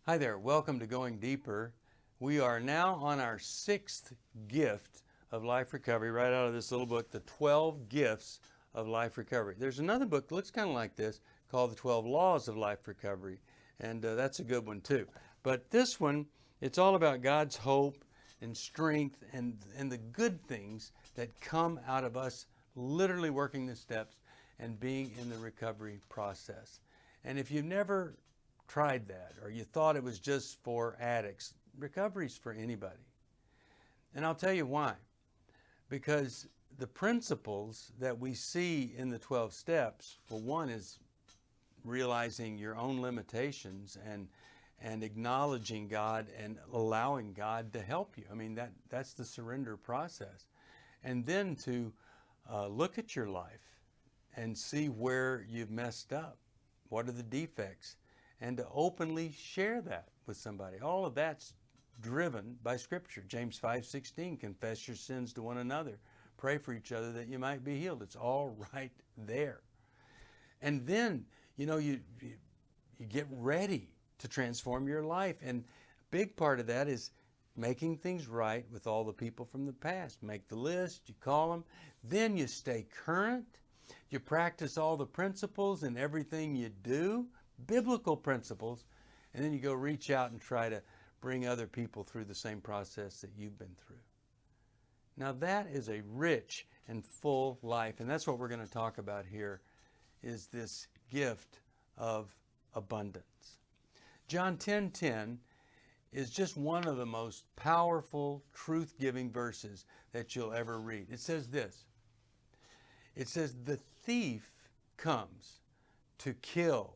Hi there, welcome to Going Deeper. We are now on our sixth gift of life recovery, right out of this little book, The 12 Gifts of Life Recovery. There's another book that looks kind of like this called The 12 Laws of Life Recovery, and that's a good one too. But this one, it's all about God's hope and strength and the good things that come out of us literally working the steps and being in the recovery process. And if you've never tried that or you thought it was just for addicts, recovery's for anybody. And I'll tell you why. Because the principles that we see in the 12 steps, well, one is realizing your own limitations and acknowledging God and allowing God to help you. I mean, that's the surrender process. And then to look at your life and see where you've messed up. What are the defects? And to openly share that with somebody. All of that's driven by Scripture. James 5:16, confess your sins to one another. Pray for each other that you might be healed. It's all right there. And then, you get ready to transform your life. And a big part of that is making things right with all the people from the past. Make the list, you call them. Then you stay current. You practice all the principles in everything you do, biblical principles, and then you go reach out and try to bring other people through the same process that you've been through. Now that is a rich and full life, and that's what we're going to talk about here, is this gift of abundance. John 10:10 is just one of the most powerful, truth-giving verses that you'll ever read. It says this. It says, the thief comes to kill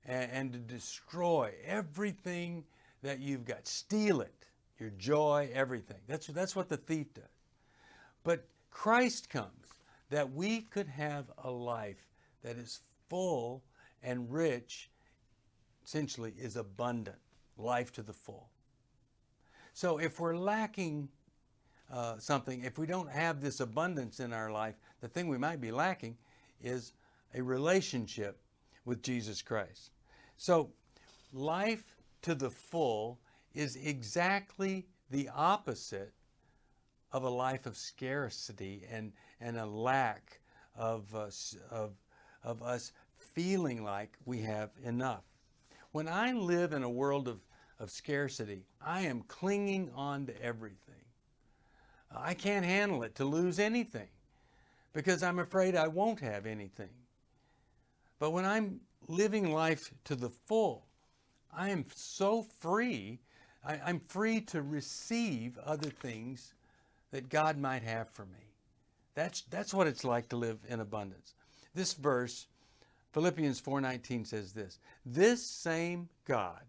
and to destroy everything that you've got. Steal it, your joy, everything. That's what the thief does. But Christ comes that we could have a life that is full and rich, essentially is abundant, life to the full. So if we're lacking something, if we don't have this abundance in our life, the thing we might be lacking is a relationship with Jesus Christ. So life to the full is exactly the opposite of a life of scarcity and a lack of us feeling like we have enough. When I live in a world of scarcity, I am clinging on to everything. I can't handle it to lose anything because I'm afraid I won't have anything. But when I'm living life to the full, I am so free. I'm free to receive other things that God might have for me. That's what it's like to live in abundance. This verse, Philippians 4:19 says this same God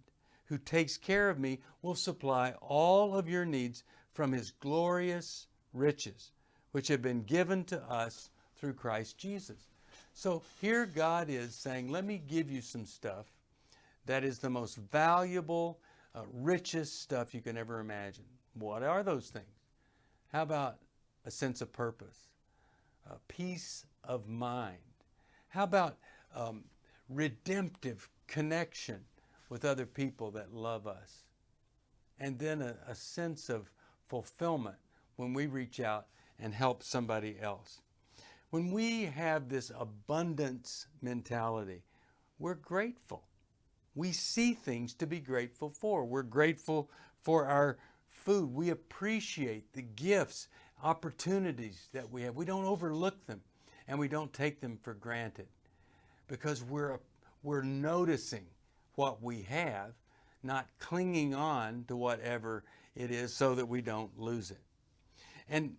who takes care of me will supply all of your needs from his glorious riches, which have been given to us through Christ Jesus. So here God is saying, let me give you some stuff that is the most valuable, richest stuff you can ever imagine. What are those things? How about a sense of purpose? A peace of mind? How about redemptive connection with other people that love us? And then a sense of fulfillment when we reach out and help somebody else. When we have this abundance mentality, we're grateful. We see things to be grateful for. We're grateful for our food. We appreciate the gifts, opportunities that we have. We don't overlook them and we don't take them for granted because we're noticing what we have, not clinging on to whatever it is so that we don't lose it. And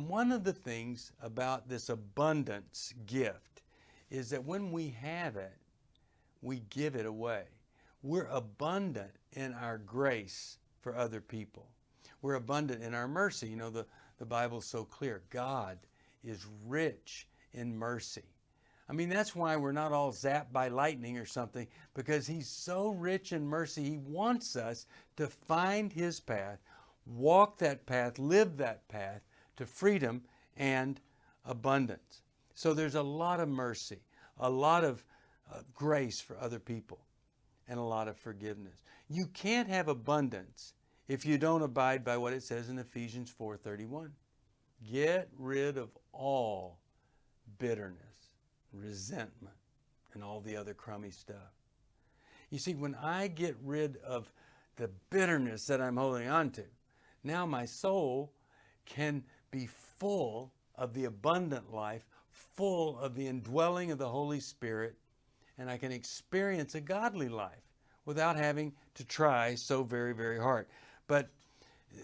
one of the things about this abundance gift is that when we have it, we give it away. We're abundant in our grace for other people. We're abundant in our mercy. You know, the Bible's so clear. God is rich in mercy. I mean, that's why we're not all zapped by lightning or something, because he's so rich in mercy. He wants us to find his path, walk that path, live that path to freedom and abundance. So there's a lot of mercy, a lot of grace for other people. and a lot of forgiveness. You can't have abundance if you don't abide by what it says in Ephesians 4:31. Get rid of all bitterness, resentment, and all the other crummy stuff. You see, when I get rid of the bitterness that I'm holding on to, now my soul can be full of the abundant life, full of the indwelling of the Holy Spirit, and I can experience a godly life without having to try so very, very hard. But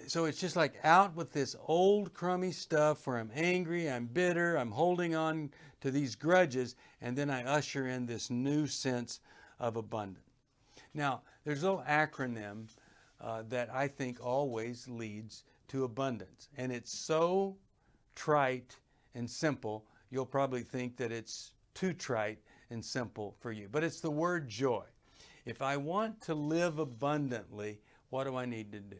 so it's just like out with this old crummy stuff where I'm angry, I'm bitter, I'm holding on to these grudges, and then I usher in this new sense of abundance. Now, there's a little acronym that I think always leads to abundance. And it's so trite and simple, you'll probably think that it's too trite and simple for you. But it's the word joy. If I want to live abundantly, what do I need to do?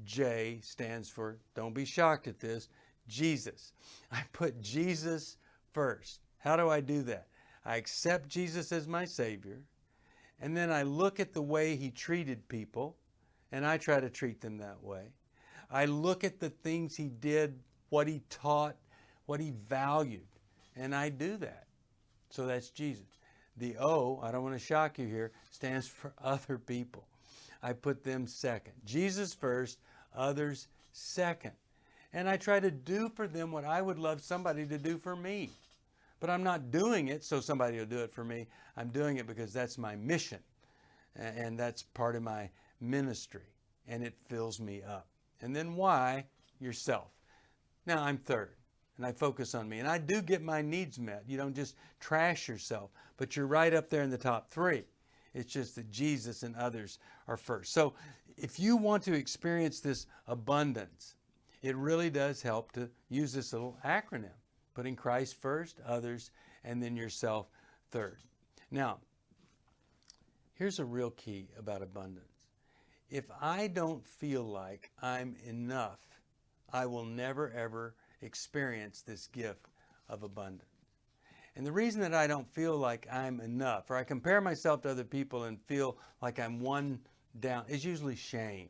J stands for, don't be shocked at this, Jesus. I put Jesus first. How do I do that? I accept Jesus as my Savior, and then I look at the way He treated people, and I try to treat them that way. I look at the things He did, what He taught, what He valued, and I do that. So that's Jesus. The O, I don't want to shock you here, stands for other people. I put them second. Jesus first, others second. And I try to do for them what I would love somebody to do for me. But I'm not doing it so somebody will do it for me. I'm doing it because that's my mission. And that's part of my ministry. And it fills me up. And then why? Yourself. Now I'm third. And I focus on me. And I do get my needs met. You don't just trash yourself. But you're right up there in the top three. It's just that Jesus and others are first. So if you want to experience this abundance, it really does help to use this little acronym. Putting Christ first, others, and then yourself third. Now, here's a real key about abundance. If I don't feel like I'm enough, I will never ever experience this gift of abundance. And the reason that I don't feel like I'm enough, or I compare myself to other people and feel like I'm one down, is usually shame.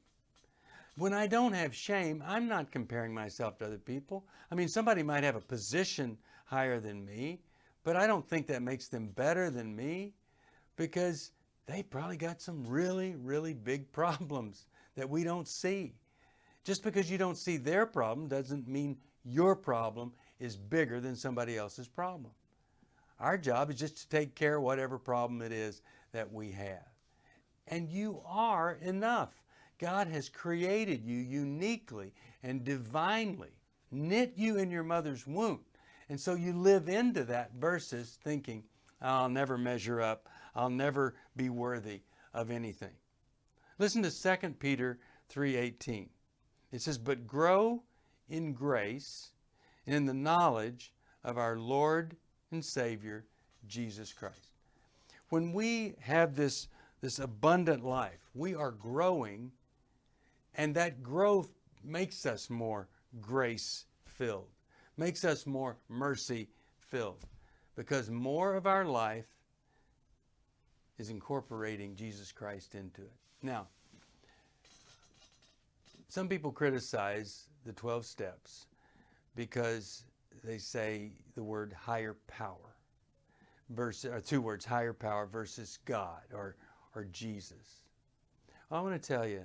When I don't have shame, I'm not comparing myself to other people. I mean, somebody might have a position higher than me, but I don't think that makes them better than me because they probably got some really, really big problems that we don't see. Just because you don't see their problem doesn't mean your problem is bigger than somebody else's problem. Our job is just to take care of whatever problem it is that we have. And you are enough. God has created you uniquely and divinely, knit you in your mother's womb. And so you live into that versus thinking, I'll never measure up. I'll never be worthy of anything. Listen to 2 Peter 3:18. It says, but grow in grace and in the knowledge of our Lord and Savior, Jesus Christ. When we have this abundant life, we are growing, and that growth makes us more grace-filled, makes us more mercy-filled, because more of our life is incorporating Jesus Christ into it. Now, some people criticize the 12 steps because they say the word higher power, or two words, higher power versus God or Jesus. Well, I want to tell you,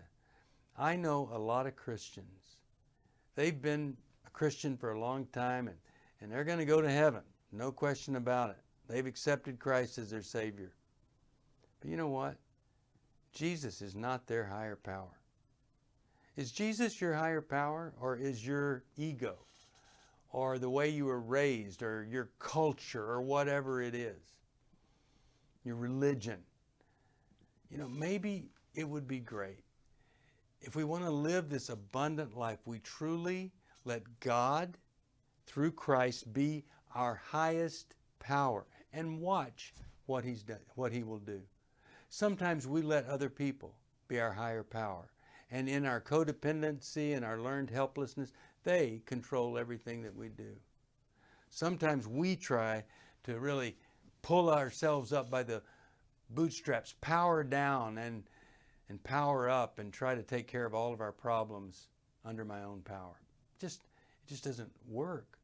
I know a lot of Christians. They've been a Christian for a long time, and they're going to go to heaven. No question about it. They've accepted Christ as their Savior. But you know what? Jesus is not their higher power. Is Jesus your higher power, or is your ego, or the way you were raised, or your culture, or whatever it is, your religion? You know, maybe it would be great if we want to live this abundant life, we truly let God, through Christ, be our highest power, and watch what He's done, what He will do. Sometimes we let other people be our higher power, and in our codependency and our learned helplessness, they control everything that we do. Sometimes we try to really pull ourselves up by the bootstraps, power down and power up and try to take care of all of our problems under my own power. It just doesn't work.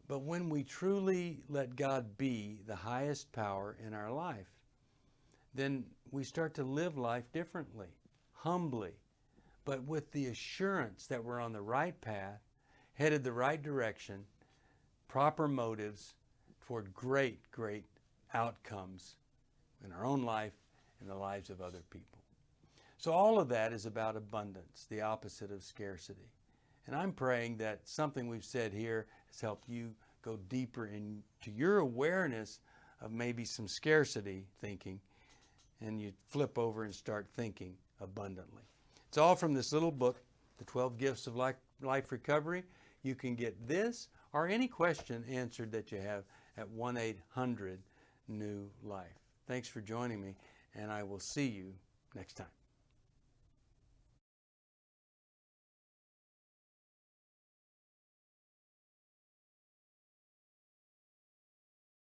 But when we truly let God be the highest power in our life, then we start to live life differently, humbly, but with the assurance that we're on the right path, headed the right direction, proper motives toward great, great outcomes in our own life and the lives of other people. So all of that is about abundance, the opposite of scarcity. And I'm praying that something we've said here has helped you go deeper into your awareness of maybe some scarcity thinking, and you flip over and start thinking abundantly. It's all from this little book, The 12 Gifts of Life Recovery. You can get this or any question answered that you have at 1-800-NEW-LIFE. Thanks for joining me, and I will see you next time.